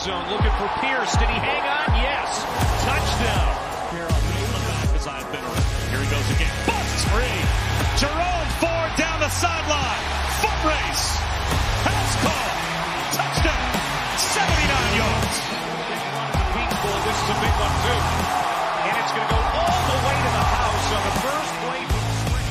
zone, looking for Pierce. Did he hang on? Yes. Touchdown. Here on the back as I've been around. Here he goes again. Busts free. Jerome Ford down the sideline. Foot race. Pass call. Touchdown. 79 yards. Beach Bowl. This is a big one too. And it's going to go all the way to the house on the first play from the spring.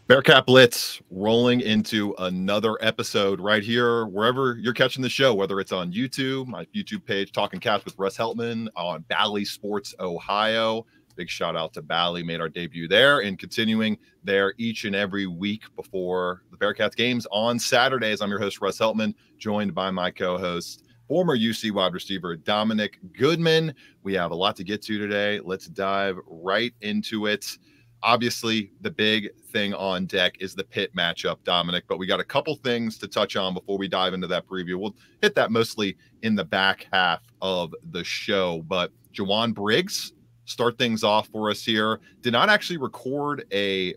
Bearcat Blitz rolling into another episode right here, wherever you're catching the show, whether it's on YouTube, my YouTube page, Talking Cats with Russ Heltman, on Bally Sports Ohio. Big shout out to Bally, made our debut there, and continuing there each and every week before the Bearcats games on Saturdays. I'm your host, Russ Heltman, joined by my co-host, former UC wide receiver Dominick Goodman. We have a lot to get to today. Let's dive right into it. Obviously, the big thing on deck is the Pitt matchup, Dominick, but we got a couple things to touch on before we dive into that preview. We'll hit that mostly in the back half of the show, but Ja'Wan Briggs, start things off for us here, did not actually record a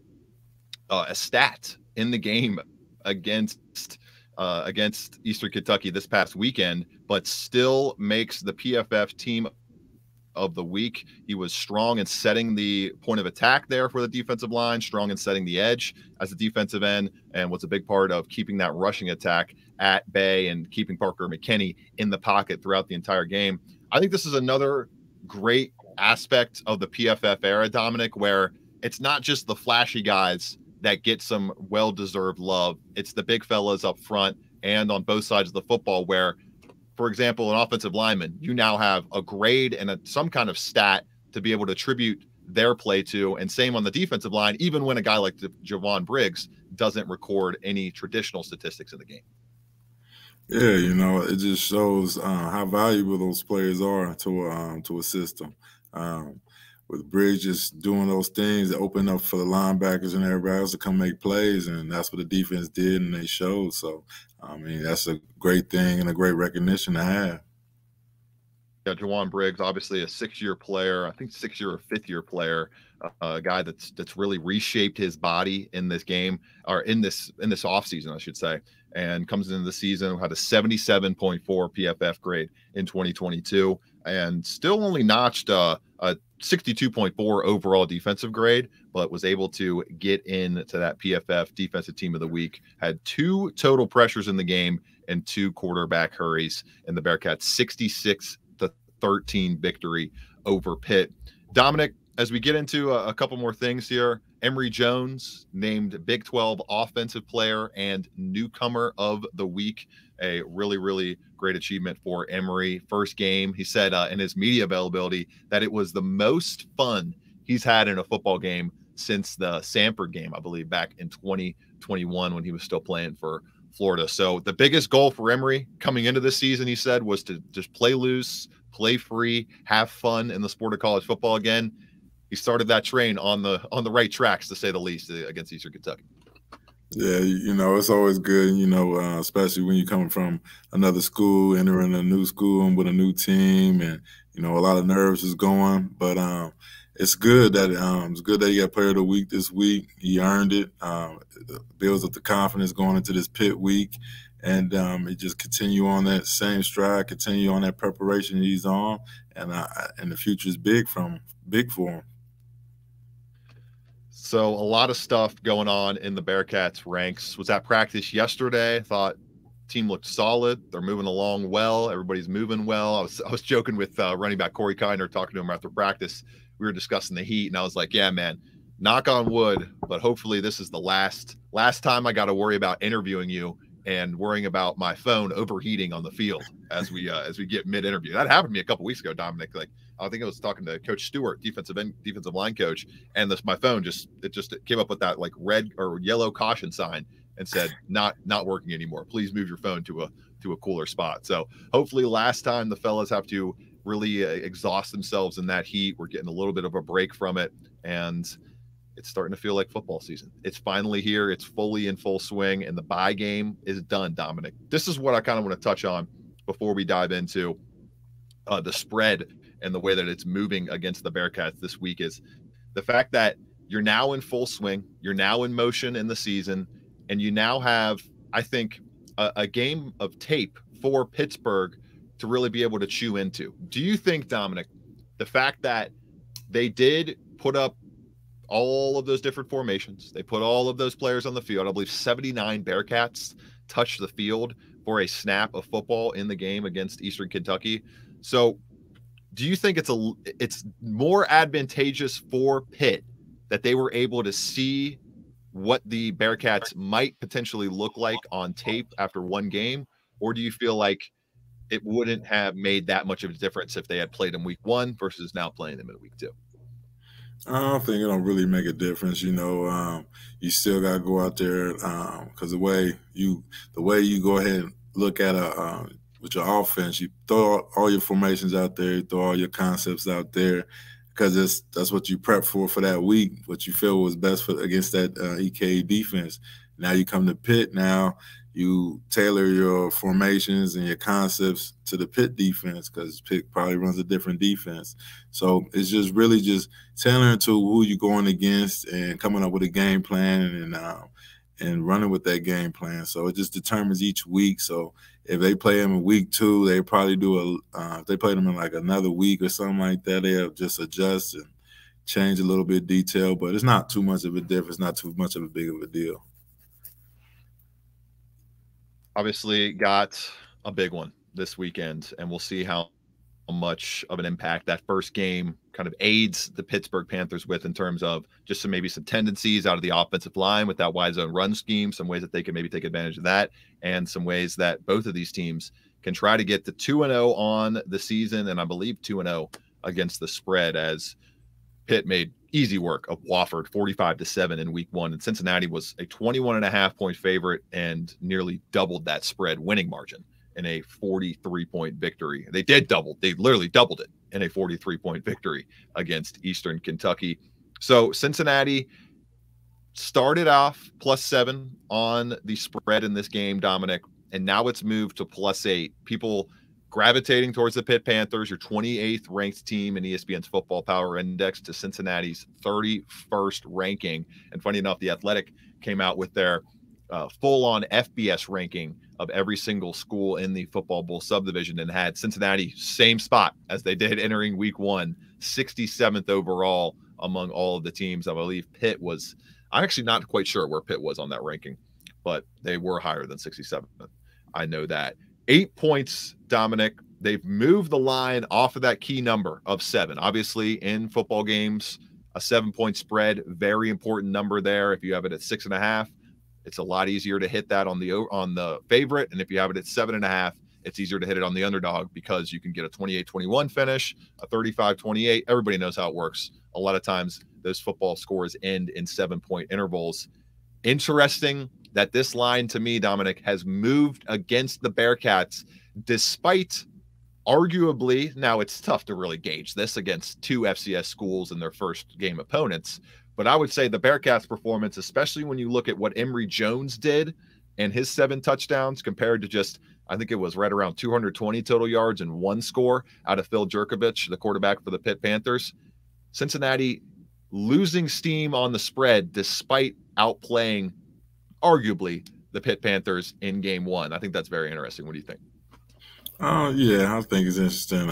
stat in the game against Eastern Kentucky this past weekend, but still makes the PFF team of the week. He was strong in setting the point of attack there for the defensive line, strong in setting the edge as a defensive end, and was a big part of keeping that rushing attack at bay and keeping Parker McKinney in the pocket throughout the entire game. I think this is another great aspect of the PFF era, Dominick, where it's not just the flashy guys that get some well-deserved love. It's the big fellas up front and on both sides of the football where, for example, an offensive lineman, you now have a grade and some kind of stat to be able to attribute their play to, and same on the defensive line, even when a guy like Ja'Wan Briggs doesn't record any traditional statistics in the game. Yeah, you know, it just shows how valuable those players are to a system. With Briggs just doing those things that open up for the linebackers and everybody else to come make plays, and that's what the defense did, and they showed. So, I mean, that's a great thing and a great recognition to have. Yeah, Ja'Wan Briggs, obviously a six-year player, I think six-year or fifth-year player, a guy that's really reshaped his body in this game, or in this offseason, I should say, and comes into the season, had a 77.4 PFF grade in 2022, and still only notched a 62.4 overall defensive grade, but was able to get into that PFF defensive team of the week, had 2 total pressures in the game and 2 quarterback hurries in the Bearcats 66-13 victory over Pitt. Dominick, as we get into a couple more things here, Emory Jones named Big 12 Offensive Player and Newcomer of the Week. A really, really great achievement for Emory. First game, he said in his media availability that it was the most fun he's had in a football game since the Samford game, I believe, back in 2021 when he was still playing for Florida. So the biggest goal for Emory coming into this season, he said, was to just play loose, play free, have fun in the sport of college football again. He started that train on the right tracks, to say the least, against Eastern Kentucky. Yeah, you know, it's always good, you know, especially when you're coming from another school, entering a new school and with a new team, and, you know, a lot of nerves is going. But it's good that he got Player of the Week this week. He earned it. It builds up the confidence going into this Pitt week, and it just continue on that same stride, continue on that preparation he's on, and the future is big for him. So a lot of stuff going on in the Bearcats ranks. Was at practice yesterday. Thought team looked solid. They're moving along well. Everybody's moving well. I was joking with running back Corey Kiner, talking to him after practice. We were discussing the heat, and I was like, yeah, man, knock on wood, but hopefully this is the last time I got to worry about interviewing you and worrying about my phone overheating on the field as we get mid-interview. That happened to me a couple weeks ago, Dominick. Like, I think I was talking to Coach Stewart, defensive line coach, and my phone just came up with that like red or yellow caution sign and said not working anymore. Please move your phone to a cooler spot. So hopefully last time the fellas have to really exhaust themselves in that heat. We're getting a little bit of a break from it, and it's starting to feel like football season. It's finally here. It's fully in full swing, and the bye game is done, Dominick. This is what I kind of want to touch on before we dive into the spread and the way that it's moving against the Bearcats this week is the fact that you're now in full swing, you're now in motion in the season, and you now have, I think, a game of tape for Pittsburgh to really be able to chew into. Do you think, Dominic, the fact that they did put up all of those different formations, they put all of those players on the field, I believe 79 Bearcats touched the field for a snap of football in the game against Eastern Kentucky. So do you think it's more advantageous for Pitt that they were able to see what the Bearcats might potentially look like on tape after one game? Or do you feel like it wouldn't have made that much of a difference if they had played in week 1 versus now playing them in week 2? I don't think it don't really make a difference. You still got to go out there because the way you go ahead and look at with your offense, you throw all your formations out there, you throw all your concepts out there, because that's what you prep for that week, what you feel was best for against that EKE defense. Now you come to Pitt, now you tailor your formations and your concepts to the Pitt defense because Pitt probably runs a different defense. So it's just really just tailoring to who you're going against and coming up with a game plan and running with that game plan. So it just determines each week. So if they play them in week 2, they probably do if they play them in like another week or something like that, they'll just adjust and change a little bit of detail. But it's not too much of a difference, not too much of a big of a deal. Obviously got a big one this weekend, and we'll see how much of an impact that first game kind of aids the Pittsburgh Panthers with in terms of just maybe some tendencies out of the offensive line with that wide zone run scheme, some ways that they can maybe take advantage of that, and some ways that both of these teams can try to get to 2-0 on the season, and I believe 2-0 against the spread, as Pitt made easy work of Wofford 45-7 in week 1, and Cincinnati was a 21.5-point favorite and nearly doubled that spread winning margin in a 43-point victory. They literally doubled it in a 43-point victory against Eastern Kentucky. So Cincinnati started off +7 on the spread in this game, Dominic, and now it's moved to +8. People gravitating towards the Pitt Panthers, your 28th ranked team in ESPN's Football Power Index, to Cincinnati's 31st ranking. And funny enough, The Athletic came out with their full-on FBS ranking of every single school in the Football Bowl subdivision and had Cincinnati same spot as they did entering week 1, 67th overall among all of the teams. I believe Pitt was – I'm actually not quite sure where Pitt was on that ranking, but they were higher than 67th. I know that. 8 points, Dominic. They've moved the line off of that key number of 7. Obviously, in football games, a 7-point spread, very important number there. If you have it at 6.5, it's a lot easier to hit that on the favorite. And if you have it at 7.5, it's easier to hit it on the underdog because you can get a 28-21 finish, a 35-28. Everybody knows how it works. A lot of times those football scores end in 7-point intervals. Interesting that this line, to me, Dominic, has moved against the Bearcats despite arguably, now it's tough to really gauge this against 2 FCS schools and their first game opponents, but I would say the Bearcats' performance, especially when you look at what Emory Jones did and his 7 touchdowns compared to just, I think it was right around 220 total yards and 1 score out of Phil Jerkovich, the quarterback for the Pitt Panthers. Cincinnati losing steam on the spread despite outplaying arguably the Pitt Panthers in game 1. I think that's very interesting. What do you think? Yeah, I think it's interesting.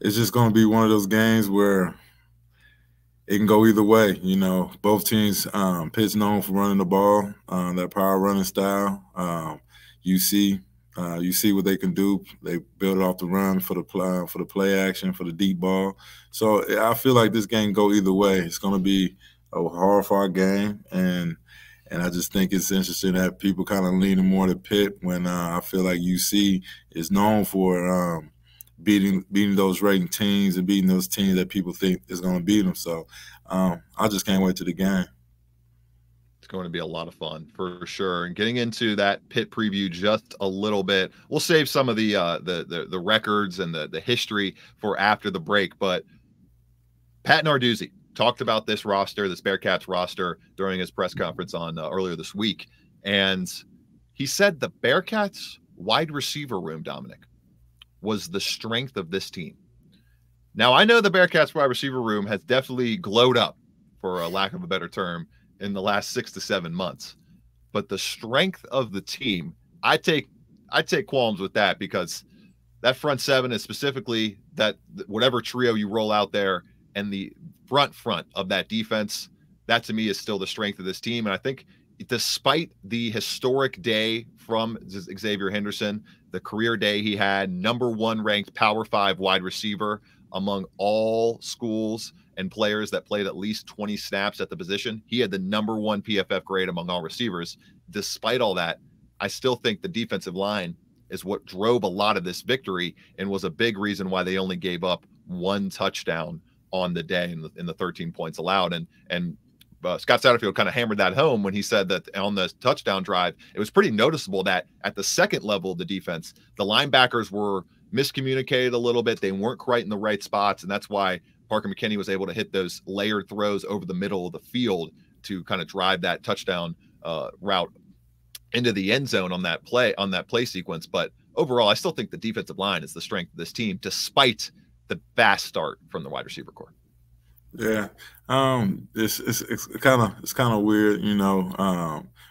It's just going to be one of those games where it can go either way. Both teams, Pitt's known for running the ball, that power running style. You see what they can do. They build it off the run for the play action, for the deep ball. So I feel like this game go either way. It's going to be a hard-fought game, and I just think it's interesting that people kind of leaning more to Pitt when I feel like UC is known for beating those ranked teams and beating those teams that people think is going to beat them. So I just can't wait to the game. It's going to be a lot of fun for sure. And getting into that Pitt preview just a little bit, we'll save some of the records and the history for after the break. But Pat Narduzzi talked about this Bearcats roster during his press conference on earlier this week. And he said the Bearcats wide receiver room, Dominic, was the strength of this team. Now, I know the Bearcats wide receiver room has definitely glowed up, for a lack of a better term, in the last 6 to 7 months. But the strength of the team, I take qualms with that, because that front seven is specifically that whatever trio you roll out there, and the front of that defense, that to me is still the strength of this team. And I think despite the historic day from Xavier Henderson, the career day he had, #1 ranked Power 5 wide receiver among all schools and players that played at least 20 snaps at the position. He had the #1 PFF grade among all receivers. Despite all that, I still think the defensive line is what drove a lot of this victory and was a big reason why they only gave up 1 touchdown on the day in the 13 points allowed. And Scott Satterfield kind of hammered that home when he said that on the touchdown drive, it was pretty noticeable that at the second level of the defense, the linebackers were miscommunicated a little bit. They weren't quite in the right spots, and that's why Parker McKinney was able to hit those layered throws over the middle of the field to kind of drive that touchdown route into the end zone on that play sequence. But overall, I still think the defensive line is the strength of this team, despite the fast start from the wide receiver corps. Yeah, it's kind of weird,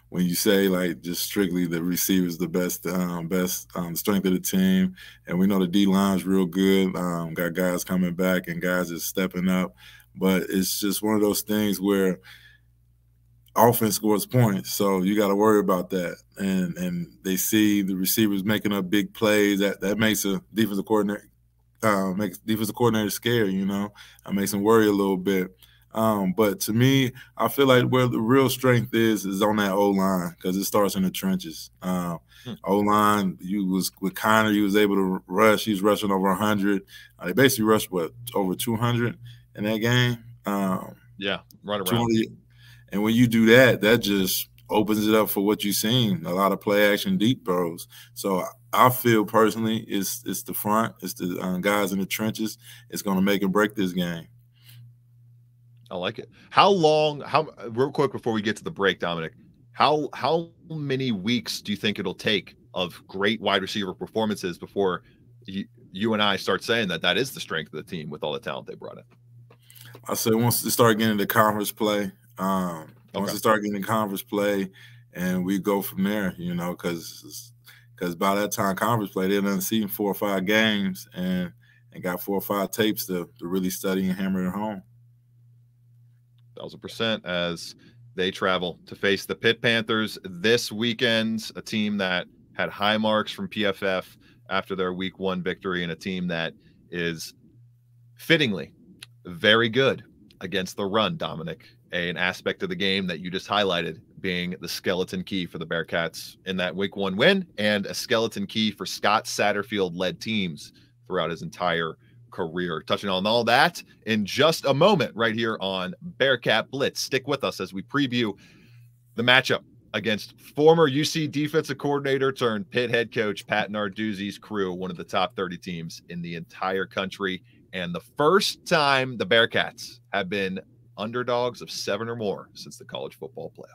when you say like just strictly the receivers the best strength of the team, and we know the D line's real good. Got guys coming back and guys just stepping up, but it's just one of those things where offense scores points, so you got to worry about that. And they see the receivers making up big plays. That makes a defensive coordinator scared. It makes them worry a little bit. But to me, I feel like where the real strength is on that O-line, because it starts in the trenches. O-line, with Connor, he was able to rush. He was rushing over 100. They basically rushed, over 200 in that game? Yeah, right around. 200. And when you do that, that just opens it up for what you've seen, a lot of play action deep throws. So I feel personally it's the front, it's the guys in the trenches. It's going to make or break this game. I like it. Real quick before we get to the break, Dominic, how many weeks do you think it'll take of great wide receiver performances before you and I start saying that is the strength of the team with all the talent they brought in? I say once they start getting into conference play, once they start getting conference play, and we go from there, because by that time conference play, they're done seen 4 or 5 games and got 4 or 5 tapes to really study and hammer it home. 1,000% as they travel to face the Pitt Panthers this weekend, a team that had high marks from PFF after their week 1 victory, and a team that is fittingly very good against the run, Dominic, an aspect of the game that you just highlighted being the skeleton key for the Bearcats in that week 1 win, and a skeleton key for Scott Satterfield-led teams throughout his entire career. Touching on all that in just a moment right here on Bearcat Blitz. Stick with us as we preview the matchup against former UC defensive coordinator turned Pitt head coach Pat Narduzzi's crew, one of the top 30 teams in the entire country, and the first time the Bearcats have been underdogs of 7 or more since the college football playoff.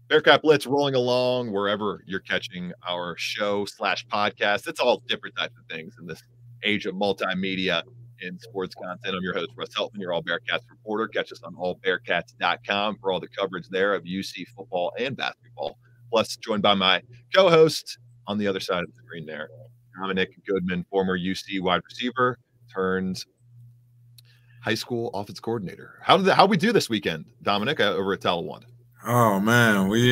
Bearcat Blitz rolling along wherever you're catching our show/podcast. It's all different types of things in this age of multimedia and sports content. I'm your host, Russ Heltman, your All Bearcats reporter. Catch us on allbearcats.com for all the coverage there of UC football and basketball. Plus, joined by my co-host on the other side of the screen there, Dominic Goodman, former UC wide receiver turned high school offense coordinator. How we do this weekend, Dominic, over at Talawanda? Oh man, we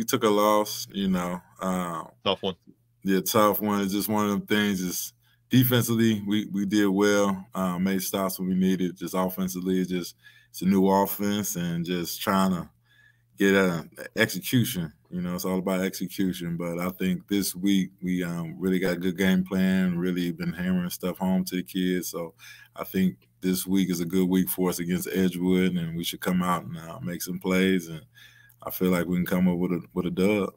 took a loss, Tough one. Yeah, tough one. It's just one of them things. Is defensively we did well, made stops when we needed. Just offensively, it's a new offense and just trying to get execution. It's all about execution. But I think this week we really got a good game plan. Really been hammering stuff home to the kids. So I think this week is a good week for us against Edgewood, and we should come out and make some plays. And I feel like we can come up with a dub.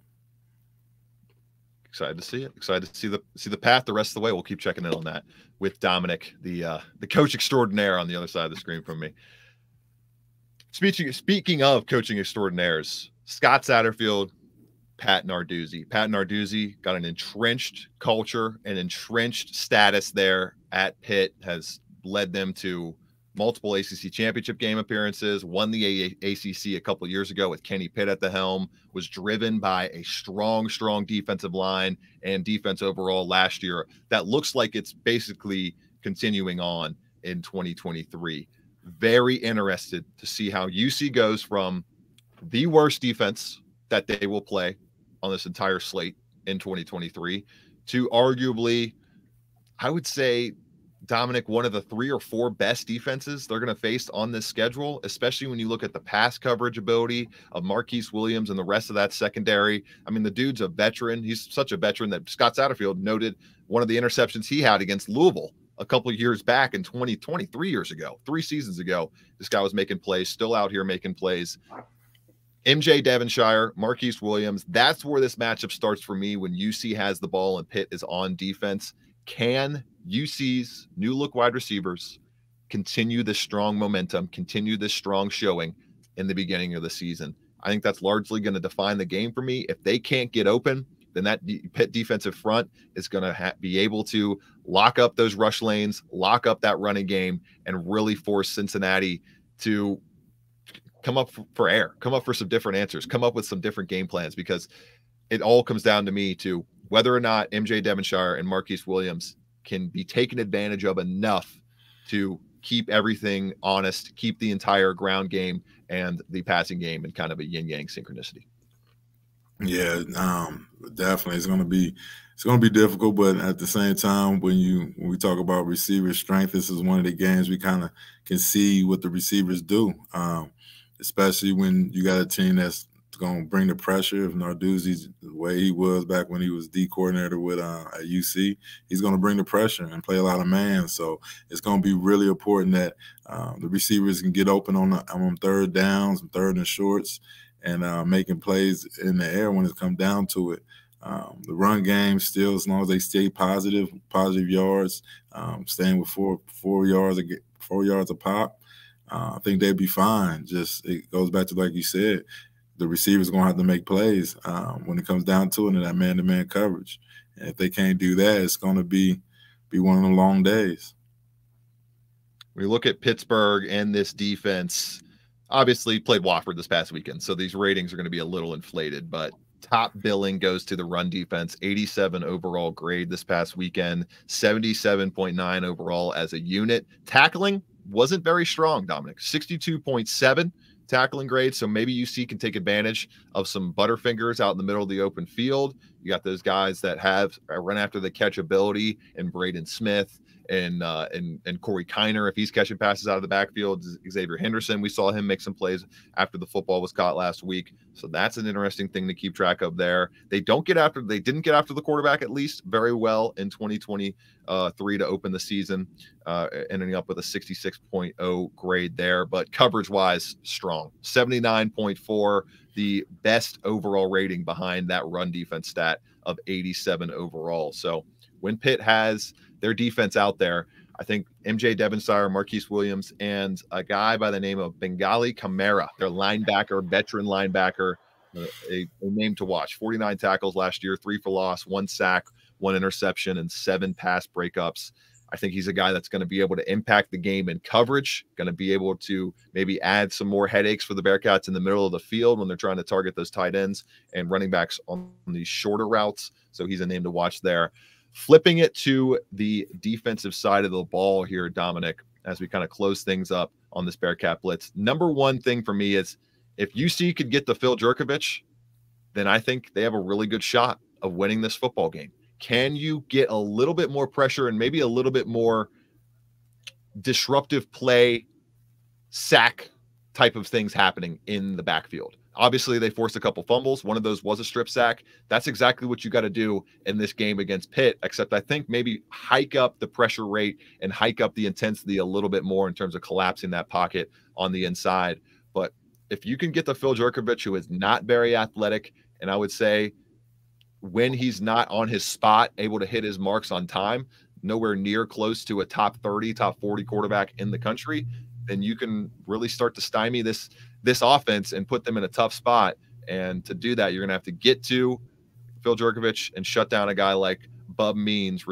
Excited to see it. Excited to see the path the rest of the way. We'll keep checking in on that with Dominick, the coach extraordinaire on the other side of the screen from me. Speaking of coaching extraordinaires, Scott Satterfield, Pat Narduzzi. Pat Narduzzi got an entrenched culture, an entrenched status there at Pitt, has led them to multiple ACC championship game appearances, won the ACC a couple of years ago with Kenny Pitt at the helm, was driven by a strong defensive line and defense overall last year. That looks like it's basically continuing on in 2023. Very interested to see how UC goes from the worst defense that they will play on this entire slate in 2023 to arguably, I would say, Dominick, one of the 3 or 4 best defenses they're going to face on this schedule, especially when you look at the pass coverage ability of Marquise Williams and the rest of that secondary. I mean, the dude's a veteran. He's such a veteran that Scott Satterfield noted one of the interceptions he had against Louisville a couple of years back in 2020, 3 years ago, 3 seasons ago. This guy was making plays, still out here making plays. MJ Devonshire, Marquise Williams, that's where this matchup starts for me when UC has the ball and Pitt is on defense. Can UC's new look wide receivers continue this strong momentum, continue this strong showing in the beginning of the season? I think that's largely going to define the game for me. If they can't get open, then that Pitt defensive front is going to be able to lock up those rush lanes, lock up that running game, and really force Cincinnati to come up for air, come up for some different answers, come up with some different game plans, because it all comes down to me to whether or not MJ Devonshire and Marquise Williams can be taken advantage of enough to keep everything honest, keep the entire ground game and the passing game in kind of a yin-yang synchronicity. Yeah, definitely. It's gonna be difficult, but at the same time, when we talk about receiver strength, this is one of the games we kind of can see what the receivers do, especially when you got a team that's going to bring the pressure. If Narduzzi's the way he was back when he was D coordinator with at UC, he's going to bring the pressure and play a lot of man. So it's going to be really important that the receivers can get open on third downs and third and shorts, and making plays in the air when it comes down to it. The run game still, as long as they stay positive yards, staying with four yards a pop, I think they'd be fine. Just it goes back to, like you said, the receivers going to have to make plays when it comes down to it in that man-to-man coverage. And if they can't do that, it's going to be one of them long days. We look at Pittsburgh and this defense. Obviously played Wofford this past weekend, so these ratings are going to be a little inflated, but top billing goes to the run defense, 87 overall grade this past weekend, 77.9 overall as a unit. Tackling wasn't very strong, Dominick, 62.7 tackling grade, so maybe UC can take advantage of some butterfingers out in the middle of the open field. You got those guys that have run after the catch ability, and Braden Smith and Corey Kiner, if he's catching passes out of the backfield. Xavier Henderson, we saw him make some plays after the football was caught last week, so that's an interesting thing to keep track of there. They didn't get after the quarterback, at least very well in 2023 to open the season, ending up with a 66.0 grade there, but coverage wise strong, 79.4, the best overall rating behind that run defense stat of 87 overall. So when Pitt has their defense out there, I think MJ Devonshire, Marquise Williams, and a guy by the name of Bengali Kamara, their linebacker, veteran linebacker, a name to watch. 49 tackles last year, 3 for loss, 1 sack, 1 interception, and 7 pass breakups. I think he's a guy that's going to be able to impact the game in coverage, going to be able to maybe add some more headaches for the Bearcats in the middle of the field when they're trying to target those tight ends and running backs on these shorter routes. So he's a name to watch there. Flipping it to the defensive side of the ball here, Dominick, as we kind of close things up on this Bearcat Blitz. Number one thing for me is if UC could get to Phil Jurkovich, then I think they have a really good shot of winning this football game. Can you get a little bit more pressure and maybe a little bit more disruptive play, sack type of things happening in the backfield? Obviously, they forced a couple fumbles. One of those was a strip sack. That's exactly what you got to do in this game against Pitt, except I think maybe hike up the pressure rate and hike up the intensity a little bit more in terms of collapsing that pocket on the inside. But if you can get the Phil Jurkovich, who is not very athletic, and I would say when he's not on his spot, able to hit his marks on time, nowhere near close to a top 30, top 40 quarterback in the country, then you can really start to stymie this offense and put them in a tough spot. And to do that, you're going to have to get to Phil Jurkovich and shut down a guy like Bub Means,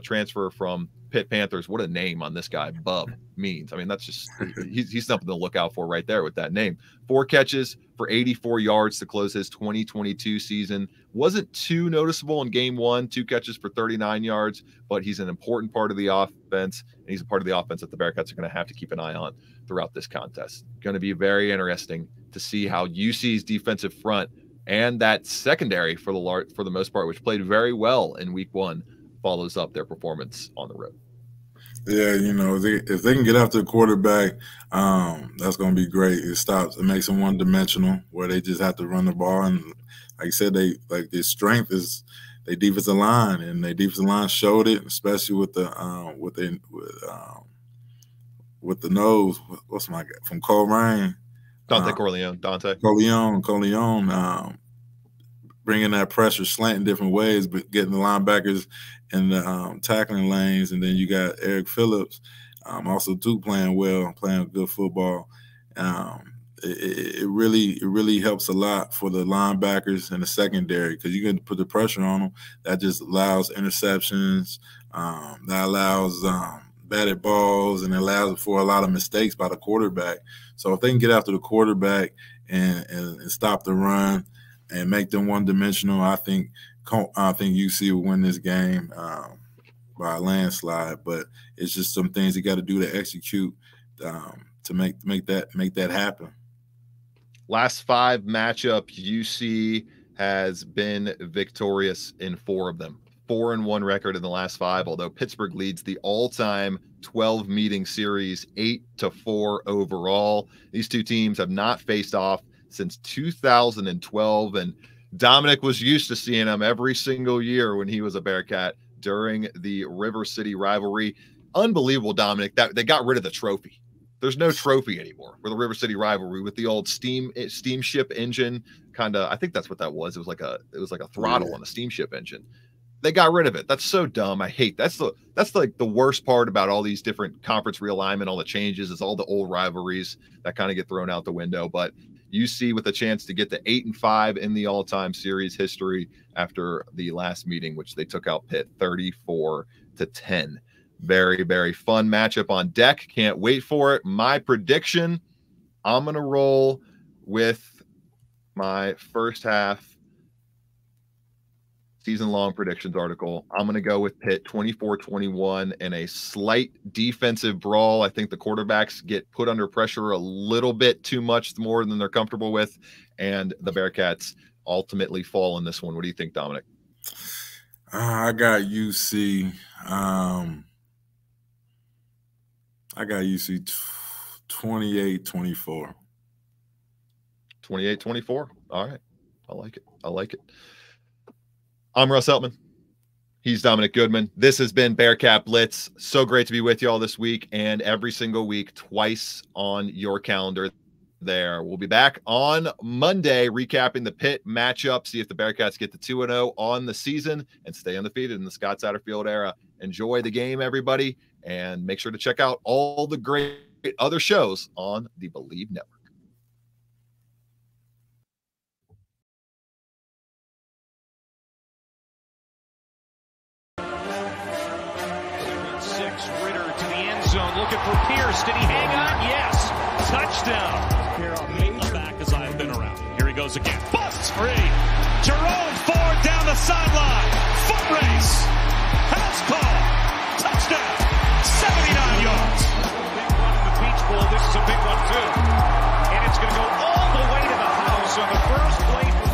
transfer from Pitt Panthers. What a name on this guy, Bub Means. I mean, that's just he's something to look out for right there with that name. 4 catches for 84 yards to close his 2022 season. Wasn't too noticeable in game 1, 2 catches for 39 yards, but he's an important part of the offense, and he's a part of the offense that the Bearcats are going to have to keep an eye on throughout this contest. Going to be very interesting to see how UC's defensive front and that secondary for the most part, which played very well in week 1, follows up their performance on the road. Yeah, you know, if they can get after the quarterback, that's going to be great. It makes them one-dimensional where they just have to run the ball. And like I said, their strength is their defensive line, and their defensive line showed it, especially with the nose. What's my guy from Coleraine? Dante Corleone. Corleone, bringing that pressure, slanting different ways, but getting the linebackers in the tackling lanes. And then you got Eric Phillips, also too, playing well, playing good football. It really helps a lot for the linebackers and the secondary, because you can put the pressure on them. That just allows interceptions, that allows batted balls, and allows for a lot of mistakes by the quarterback. So if they can get after the quarterback and stop the run and make them one-dimensional, I think UC will win this game by a landslide. But it's just some things you got to do to execute to make that happen. Last 5 matchups, UC has been victorious in 4 of them. 4-1 record in the last 5, although Pittsburgh leads the all-time 12-meeting series 8-4 overall. These two teams have not faced off since 2012, and Dominick was used to seeing them every single year when he was a Bearcat during the River City rivalry. Unbelievable, Dominick, that they got rid of the trophy. There's no trophy anymore for the River City rivalry with the old steamship engine. I think that's what that was. It was like a throttle on a steamship engine. They got rid of it. That's so dumb. I hate that's like the worst part about all these different conference realignment, all the changes, is all the old rivalries that kind of get thrown out the window. But UC with a chance to get to 8-5 in the all-time series history after the last meeting, which they took out Pitt 34-10. Very, very fun matchup on deck. Can't wait for it. My prediction, I'm going to roll with my first half season-long predictions article. I'm going to go with Pitt 24-21 in a slight defensive brawl. I think the quarterbacks get put under pressure a little bit too much more than they're comfortable with, and the Bearcats ultimately fall in this one. What do you think, Dominick? I got UC. I got UC 28-24. 28-24. All right. I like it. I'm Russ Heltman. He's Dominick Goodman. This has been Bearcat Blitz. So great to be with you all this week, and every single week, twice on your calendar there. We'll be back on Monday recapping the Pitt matchup, see if the Bearcats get to 2-0 on the season and stay undefeated in the Scott Satterfield era. Enjoy the game, everybody, and make sure to check out all the great other shows on the Believe Network. Looking for Pierce. Did he hang on? Yes. Touchdown. In the back as I've been around. Here he goes again. Busts free. Jerome Ford down the sideline. Foot race. House call. Touchdown. 79 yards. Big one in the Peach Bowl. This is a big one too. And it's going to go all the way to the house on the first play.